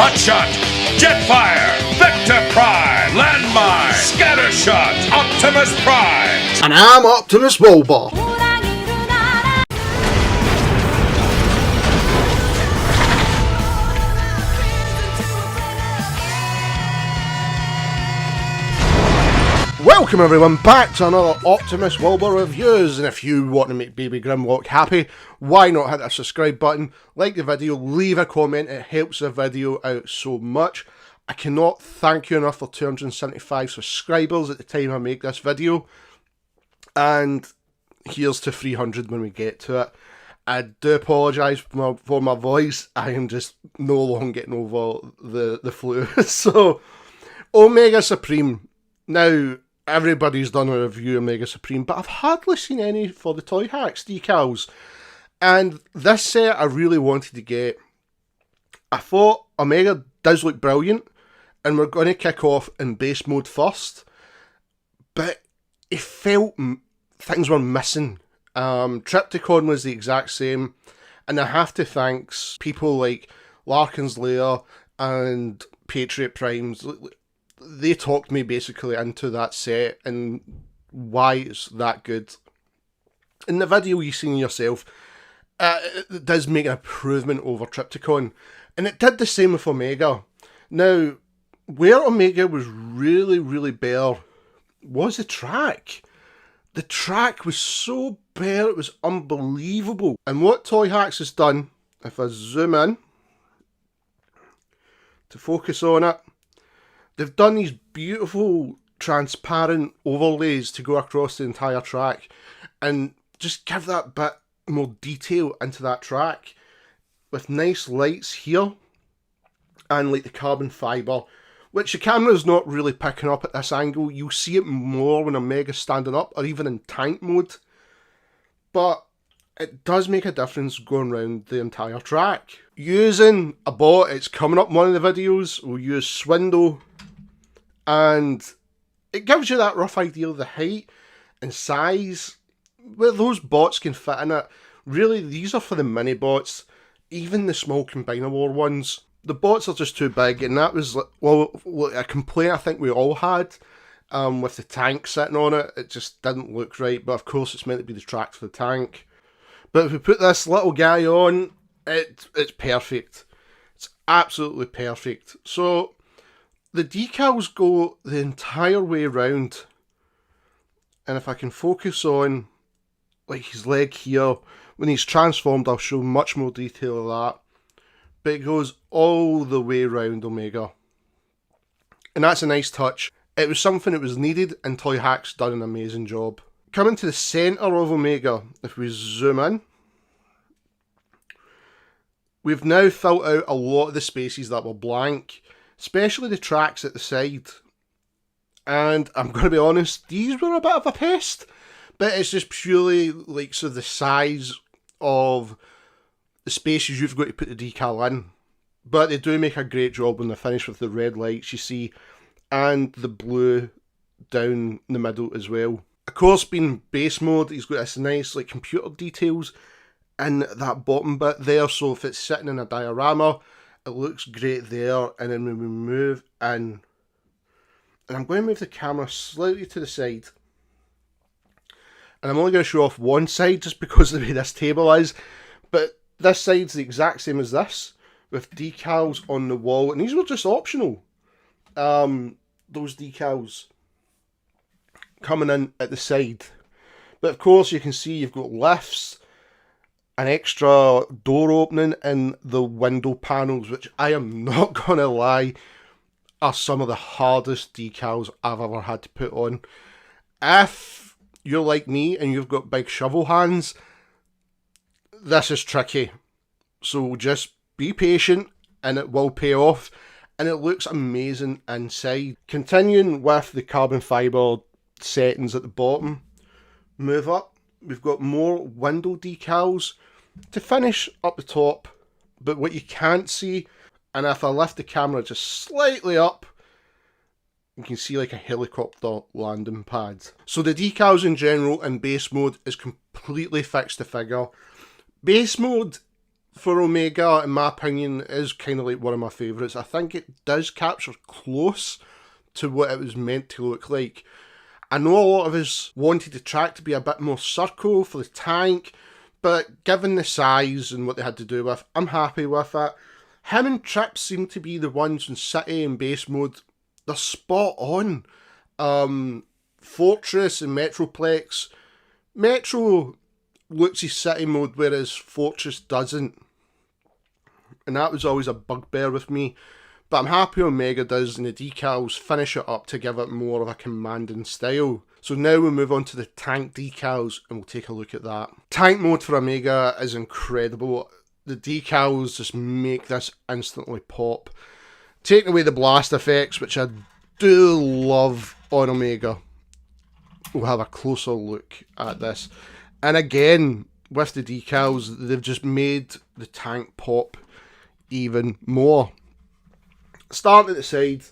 Hotshot, Jetfire, Vector Prime, Landmine, Scattershot, Optimus Prime. And I'm Optimus Wilbur. Welcome everyone back to another Optimus Wilbur Reviews, and if you want to make Baby Grimlock happy, why not hit that subscribe button, like the video, leave a comment, it helps the video out so much. I cannot thank you enough for 275 subscribers at the time I make this video, and here's to 300 when we get to it. I do apologise for my voice, I am just no longer getting over the flu. So, Omega Supreme. Now, everybody's done a review of Omega Supreme, but I've hardly seen any for the Toyhax decals. And this set I really wanted to get. I thought Omega does look brilliant, and we're going to kick off in base mode first. But it felt things were missing. Triptychon was the exact same, and I have to thank people like Larkin's Lair and Patriot Primes. They talked me basically into that set and why it's that good. In the video you've seen yourself, it does make an improvement over Triptychon, and it did the same with Omega. Now, where Omega was really bare was the track. The track was so bare, it was unbelievable. And what Toyhax has done, if I zoom in to focus on it, they've done these beautiful transparent overlays to go across the entire track and just give that bit more detail into that track with nice lights here and like the carbon fibre, which the camera's not really picking up at this angle. You'll see it more when Omega's standing up or even in tank mode, but it does make a difference going around the entire track. Using a bot, it's coming up in one of the videos, we'll use Swindle, and it gives you that rough idea of the height and size where those bots can fit in it. Really, these are for the mini bots, even the small Combiner War ones. The bots are just too big, and that was, well, a complaint I think we all had with the tank sitting on it. It just didn't look right, but of course it's meant to be the track for the tank. But if we put this little guy on, it's perfect. It's absolutely perfect. So the decals go the entire way around, and if I can focus on like his leg here, when he's transformed I'll show much more detail of that, but it goes all the way around Omega, and that's a nice touch. It was something that was needed, and Toyhax done an amazing job. Coming to the centre of Omega, if we zoom in, we've now filled out a lot of the spaces that were blank, especially the tracks at the side. And I'm going to be honest, these were a bit of a pest, but it's just purely like so the size of the spaces you've got to put the decal in. But they do make a great job when they're finished with the red lights you see, and the blue down the middle as well. Of course, being base mode, he's got this nice like computer details in that bottom bit there, so if it's sitting in a diorama, it looks great there. And then when we move in, and I'm going to move the camera slightly to the side, and I'm only going to show off one side just because of the way this table is, but this side's the exact same as this, with decals on the wall, and these were just optional. Those decals coming in at the side, but of course you can see you've got lifts, an extra door opening in the window panels, which I am not gonna lie are some of the hardest decals I've ever had to put on. If you're like me and you've got big shovel hands, this is tricky, so just be patient and it will pay off, and it looks amazing inside. Continuing with the carbon fibre settings at the bottom, move up, we've got more window decals to finish up the top, but what you can't see, and if I lift the camera just slightly up, you can see like a helicopter landing pad. So the decals in general in base mode is completely fixed to figure. Base mode for Omega, in my opinion, is kind of like one of my favourites. I think it does capture close to what it was meant to look like. I know a lot of us wanted the track to be a bit more circle for the tank, but given the size and what they had to do with, I'm happy with it. Him and Trip seem to be the ones in City and Base mode. They're spot on. Fortress and Metroplex. Metro looks his City mode, whereas Fortress doesn't. And that was always a bugbear with me. But I'm happy Omega does, and the decals finish it up to give it more of a commanding style. So now we'll move on to the tank decals, and we'll take a look at that. Tank mode for Omega is incredible. The decals just make this instantly pop. Taking away the blast effects, which I do love on Omega. We'll have a closer look at this. And again, with the decals, they've just made the tank pop even more. Starting at the side,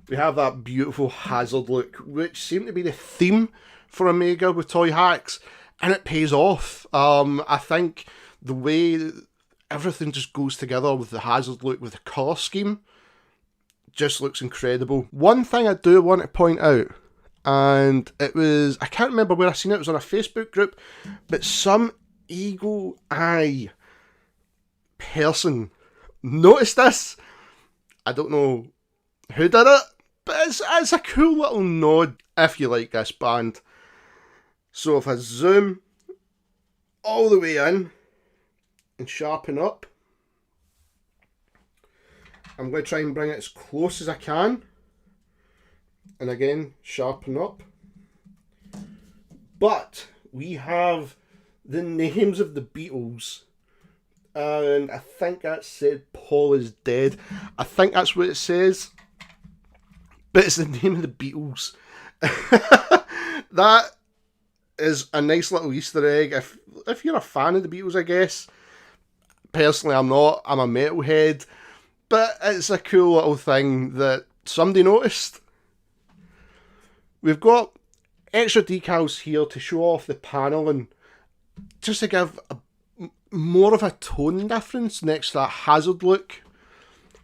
we have that beautiful hazard look, which seemed to be the theme for Omega with Toyhax, and it pays off. I think the way everything just goes together with the hazard look, with the colour scheme, just looks incredible. One thing I do want to point out, and it was, I can't remember where I seen it, it was on a Facebook group, but some eagle eye person noticed this. I don't know who did it, but it's a cool little nod if you like this band. So if I zoom all the way in and sharpen up, I'm going to try and bring it as close as I can. And again, sharpen up. But we have the names of the Beatles. And I think that said Paul is dead. I think that's what it says. But it's the name of the Beatles. That is a nice little Easter egg. If you're a fan of the Beatles, I guess. Personally, I'm not. I'm a metalhead. But it's a cool little thing that somebody noticed. We've got extra decals here to show off the panelling, just to give more of a tone difference next to that hazard look.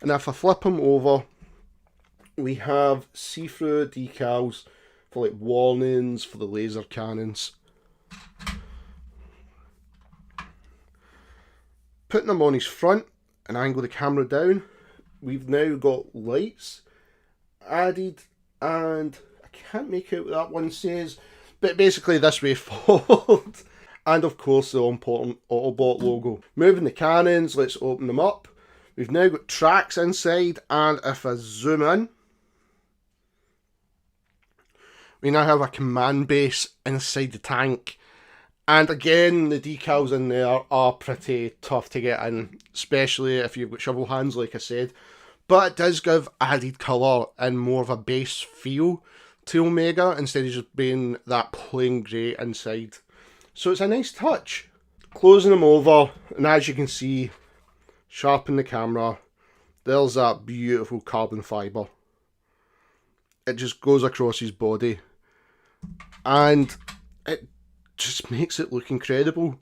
And if I flip them over, we have see-through decals for like warnings for the laser cannons. Putting them on his front and angle the camera down, we've now got lights added, and I can't make out what that one says, but basically this way forward. And of course the all-important Autobot logo. Moving the cannons, let's open them up. We've now got tracks inside, and if I zoom in, we now have a command base inside the tank. And again, the decals in there are pretty tough to get in, especially if you've got shovel hands, like I said. But it does give added colour and more of a base feel to Omega, instead of just being that plain grey inside. So it's a nice touch. Closing them over, and as you can see, sharpen the camera, there's that beautiful carbon fibre. It just goes across his body, and it just makes it look incredible.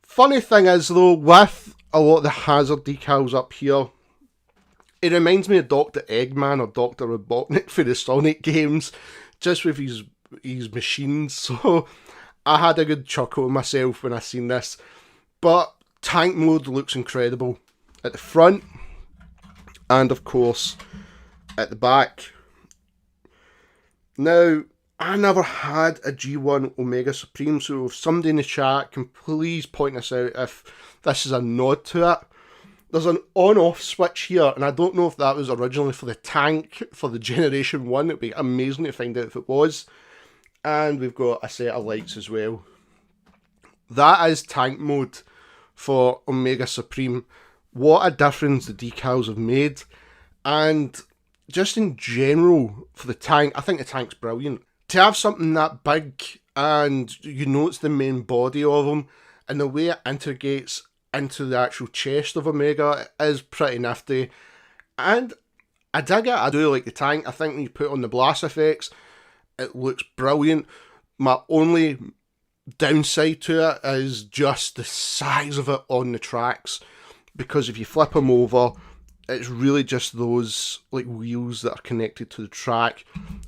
Funny thing is though, with a lot of the hazard decals up here, it reminds me of Dr. Eggman or Dr. Robotnik for the Sonic games, just with his machines. So I had a good chuckle myself when I seen this. But tank mode looks incredible at the front, and of course at the back. Now, I never had a G1 Omega Supreme, so if somebody in the chat can please point us out if this is a nod to it. There's an on-off switch here, and I don't know if that was originally for the tank, for the Generation 1. It'd be amazing to find out if it was. And we've got a set of lights as well. That is tank mode for Omega Supreme. What a difference the decals have made. And just in general, for the tank, I think the tank's brilliant. To have something that big, and you know it's the main body of him, and the way it integrates into the actual chest of Omega is pretty nifty. And I dig it. I do like the tank. I think when you put on the blast effects, it looks brilliant. My only downside to it is just the size of it on the tracks. because if you flip them over, it's really just those like wheels that are connected to the track,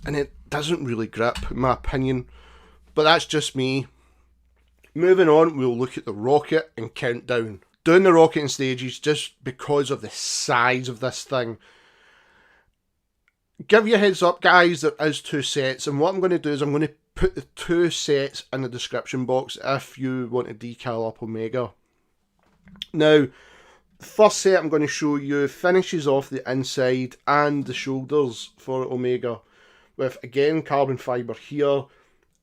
and it doesn't really grip, in my opinion. But that's just me. Moving on, we'll look at the rocket and countdown. Doing the rocket in stages just because of the size of this thing. Give you a heads up, guys, there is 2 sets, and what I'm going to do is I'm going to put the 2 sets in the description box if you want to decal up Omega. Now, the first set I'm going to show you finishes off the inside and the shoulders for Omega, with again carbon fibre here,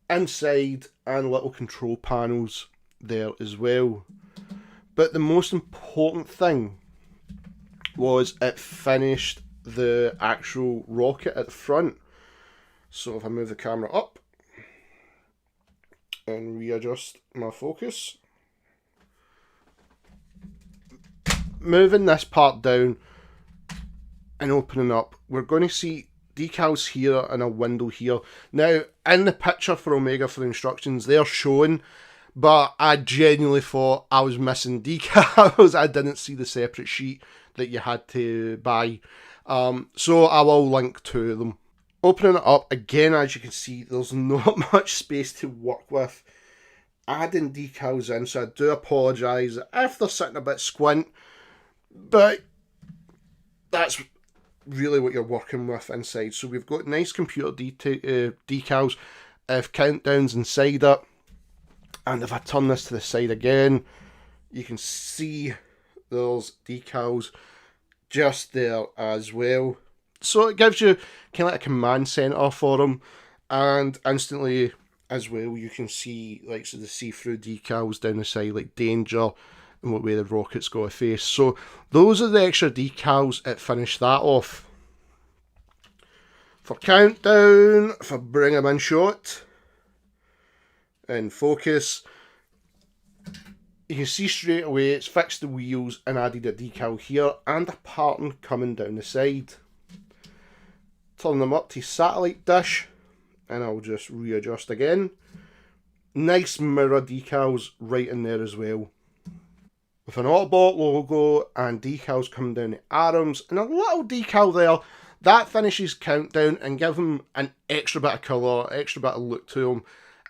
inside, and little control panels there as well. But the most important thing was it finished the actual rocket at the front. So if I move the camera up and readjust my focus, moving this part down and opening up, we're going to see decals here and a window here. Now, in the picture for Omega for the instructions, they're shown, but I genuinely thought I was missing decals. I didn't see the separate sheet that you had to buy. So I will link to them. Opening it up, again, as you can see, there's not much space to work with. Adding decals in, so I do apologise if they're sitting a bit squint, but that's really what you're working with inside. So we've got nice computer decals, countdowns inside it, and if I turn this to the side again, you can see there's decals just there as well. So it gives you kind of like a command center for them, and instantly as well you can see like the see-through decals down the side, like danger and what way the rocket's got to face. So those are the extra decals that finish that off. For countdown, for bring 'em in shot and focus, you can see straight away it's fixed the wheels and added a decal here and a pattern coming down the side. Turn them up to satellite dish, and I'll just readjust again. Nice mirror decals right in there as well, with an Autobot logo and decals coming down the arms and a little decal there. That finishes countdown and give them an extra bit of colour, extra bit of look to them,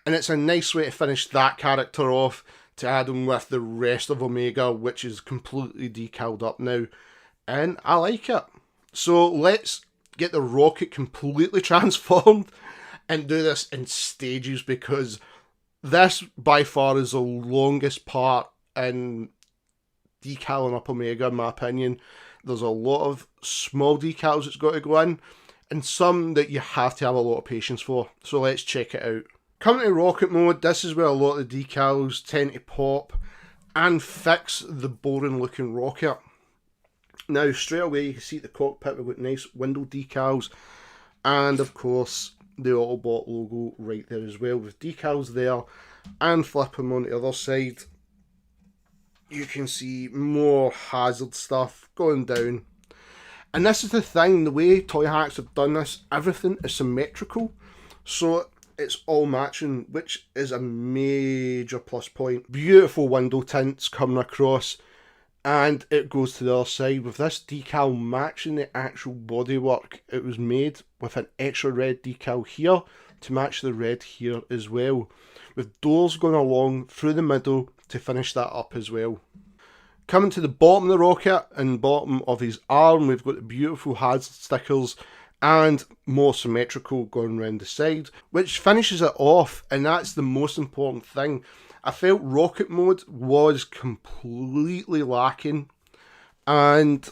and it's a nice way to finish that character off, to add them with the rest of Omega, which is completely decaled up now, and I like it. So let's get the rocket completely transformed and do this in stages, because this by far is the longest part in decaling up Omega, in my opinion. There's a lot of small decals that's got to go in, and some that you have to have a lot of patience for. So let's check it out. Coming to rocket mode, this is where a lot of the decals tend to pop and fix the boring looking rocket. Now straight away you can see the cockpit, we've got nice window decals, and of course the Autobot logo right there as well, with decals there. And flip them on the other side, you can see more hazard stuff going down. And this is the thing, the way Toyhax have done this, everything is symmetrical, so it's all matching, which is a major plus point. Beautiful window tints coming across, and it goes to the other side with this decal matching the actual bodywork. It was made with an extra red decal here to match the red here as well, with doors going along through the middle to finish that up as well. Coming to the bottom of the rocket and bottom of his arm, we've got the beautiful hazard stickers and more symmetrical going around the side, which finishes it off, and that's the most important thing. I felt rocket mode was completely lacking, and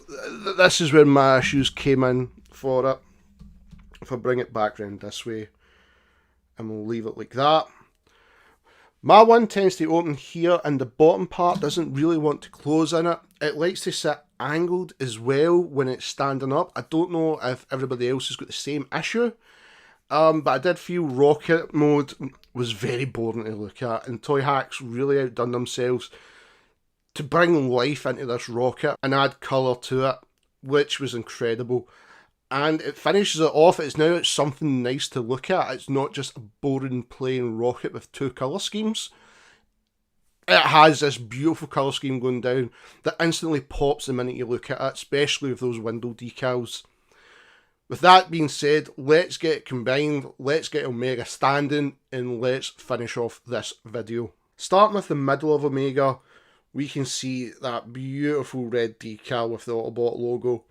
this is where my issues came in for it. If I bring it back round this way, and we'll leave it like that. My one tends to open here, and the bottom part doesn't really want to close in it. It likes to sit angled as well when it's standing up. I don't know if everybody else has got the same issue, but I did feel rocket mode was very boring to look at, and Toyhax really outdone themselves to bring life into this rocket and add colour to it, which was incredible. And it finishes it off. It's something nice to look at. It's not just a boring plain rocket with two colour schemes. it has this beautiful colour scheme going down that instantly pops the minute you look at it, especially with those window decals. With that being said, let's get it combined, let's get Omega standing, and let's finish off this video. Starting with the middle of Omega, we can see that beautiful red decal with the Autobot logo.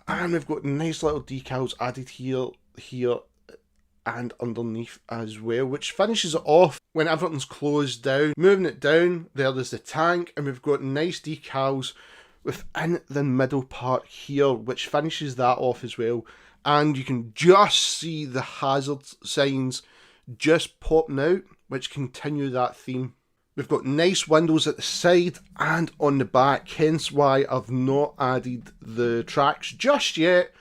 And we've got nice little decals added here, and underneath as well, which finishes it off when everything's closed down. Moving it down, there's the tank, and we've got nice decals within the middle part here, which finishes that off as well. And you can just see the hazard signs just popping out, which continue that theme. We've got nice windows at the side and on the back, hence why I've not added the tracks just yet,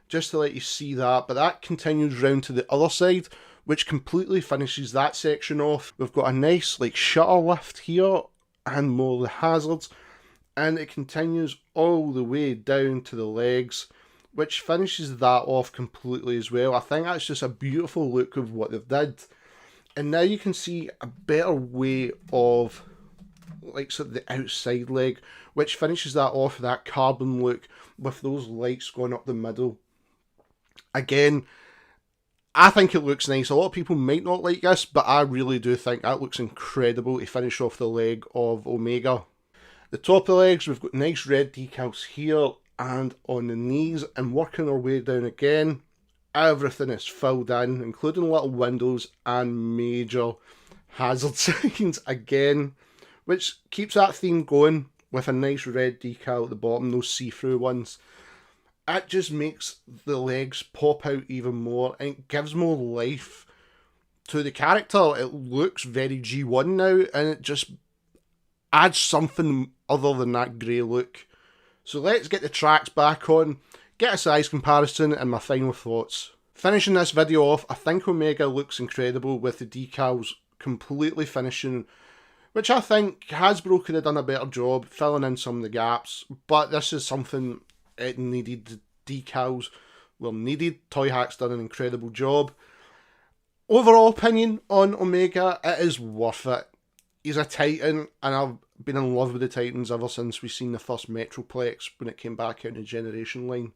just to let you see that. But that continues round to the other side, which completely finishes that section off. We've got a nice like shutter lift here and more of the hazards, and it continues all the way down to the legs, which finishes that off completely as well. I think that's just a beautiful look of what they've did. And now you can see a better way of like sort of the outside leg, which finishes that off with that carbon look with those lights going up the middle. Again, I think it looks nice. A lot of people might not like this, but I really do think that looks incredible to finish off the leg of Omega. The top of the legs, we've got nice red decals here and on the knees, and working our way down again. Everything is filled in, including little windows and major hazard signs again, which keeps that theme going with a nice red decal at the bottom, those see-through ones. It just makes the legs pop out even more, and it gives more life to the character. It looks very G1 now, and it just adds something other than that grey look. So let's get the tracks back on, get a size comparison, and my final thoughts. Finishing this video off, I think Omega looks incredible with the decals completely finishing, which I think Hasbro could have done a better job filling in some of the gaps, but this is something it needed. The decals were needed. Toyhax done an incredible job. Overall opinion on Omega, it is worth it. He's a Titan, and I've been in love with the Titans ever since we've seen the first Metroplex when it came back out in the Generation line.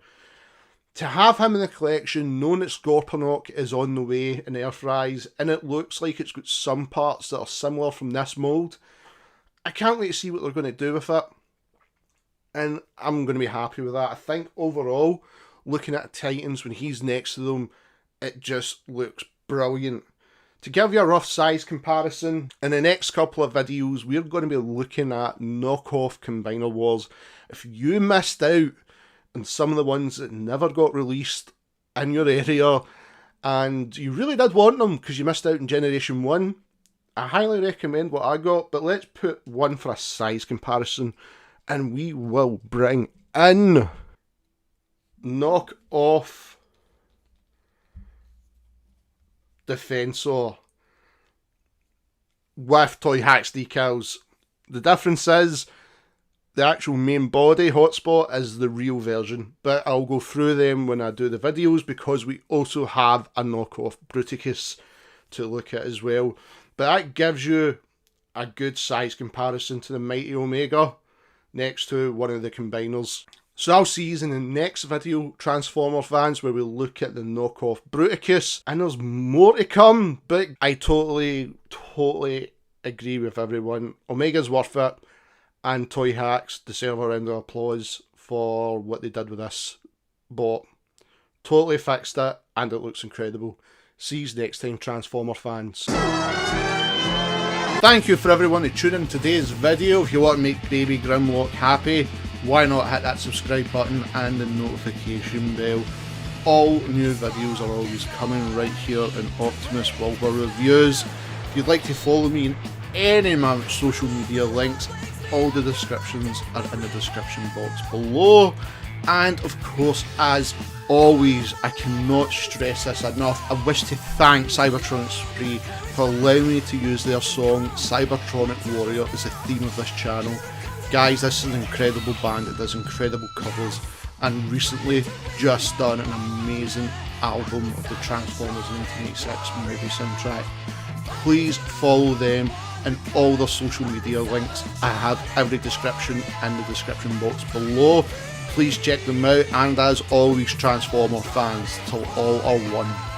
To have him in the collection, knowing that Scorponok is on the way in Earthrise, and it looks like it's got some parts that are similar from this mould, I can't wait to see what they're going to do with it. And I'm going to be happy with that. I think overall, looking at Titans when he's next to them, it just looks brilliant. To give you a rough size comparison, in the next couple of videos, we're going to be looking at knockoff Combiner Wars. If you missed out on some of the ones that never got released in your area, and you really did want them because you missed out in Generation 1, I highly recommend what I got. But let's put one for a size comparison, and we will bring in knockoff Defensor with Toyhax decals. The difference is the actual main body hotspot is the real version, but I'll go through them when I do the videos because we also have a knockoff Bruticus to look at as well. But that gives you a good size comparison to the Mighty Omega next to one of the combiners. So I'll see you in the next video, Transformer fans, where we'll look at the knockoff Bruticus. And there's more to come, but I totally agree with everyone. Omega's worth it, and Toyhax deserve a round of applause for what they did with this bot. Totally fixed it, and it looks incredible. See you next time, Transformer fans. Thank you for everyone who tuned in today's video. If you want to make Baby Grimlock happy, why not hit that subscribe button and the notification bell. All new videos are always coming right here in Optimus Wilbur Reviews. If you'd like to follow me in any of my social media links, all the descriptions are in the description box below. And of course, as always, I cannot stress this enough, I wish to thank Cybertronic Spree for allowing me to use their song Cybertronic Warrior as the theme of this channel. Guys, this is an incredible band that does incredible covers, and recently just done an amazing album of the Transformers 1986 movie soundtrack. Please follow them and all their social media links. I have every description in the description box below. Please check them out, and as always, Transformer fans, till all are one.